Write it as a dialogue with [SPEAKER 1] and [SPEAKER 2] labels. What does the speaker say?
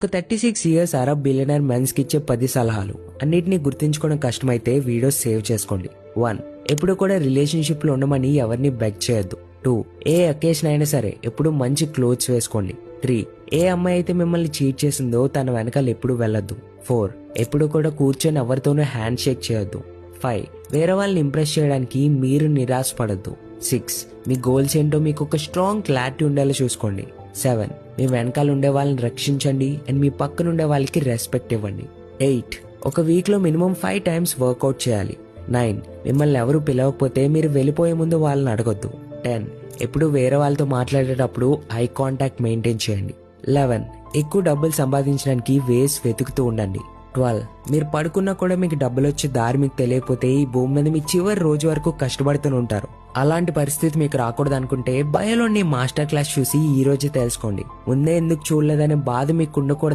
[SPEAKER 1] ఒక 36 years Arab billionaire men's కి ఇచ్చే 10 సలహాలు. అన్నిటినీ గుర్తించుకోవడం కష్టమైతే వీడియోస్ సేవ్ చేసుకోండి. 1. ఎప్పుడు కూడా రిలేషన్షిప్ లో ఉండమని ఎవరిని బెగ్ చేయొద్దు. 2. ఏ అకేషన్ అయినా సరే ఎప్పుడు మంచి క్లోత్స్ వేసుకోండి. 3. ఏ అమ్మాయి అయితే మిమ్మల్ని చీట్ చేసిందో తన వెనకాల ఎప్పుడు వెళ్ళొద్దు. 4. ఎప్పుడు కూడా కూర్చొని ఎవరితోనూ హ్యాండ్ షేక్ చేయొద్దు. 5. వేరే వాళ్ళని ఇంప్రెస్ చేయడానికి మీరు నిరాశపడద్దు. 6. మీ గోల్స్ ఏంటో మీకు ఒక స్ట్రాంగ్ క్లారిటీ ఉండేలా చూసుకోండి. 7. మీ వెనకాల ఉండే వాళ్ళని రక్షించండి అండ్ మీ పక్కన ఉండే వాళ్ళకి రెస్పెక్ట్ ఇవ్వండి. 8. ఒక వీక్ లో మినిమం 5 టైమ్స్ వర్కౌట్ చేయాలి. 9. మిమ్మల్ని ఎవరు పిలవకపోతే మీరు వెళ్ళిపోయే ముందు వాళ్ళని అడగొద్దు. 10. ఎప్పుడు వేరే వాళ్ళతో మాట్లాడేటప్పుడు ఐ కాంటాక్ట్ మెయింటైన్ చేయండి. 11. ఎక్కువ డబ్బులు సంపాదించడానికి వేస్ వెతుకుతూ ఉండండి. 12. మీరు పడుకున్నా కూడా మీకు డబ్బులు వచ్చే దారి మీకు తెలియకపోతే ఈ భూమి మీద మీ చివరి రోజు వరకు కష్టపడుతూ ఉంటారు. అలాంటి పరిస్థితి మీకు రాకూడదు అనుకుంటే బయోలోని మాస్టర్ క్లాస్ చూసి ఈ రోజే తెలుసుకోండి. ముందే ఎందుకు చూడలేదనే బాధ మీకు ఉండకూడదు.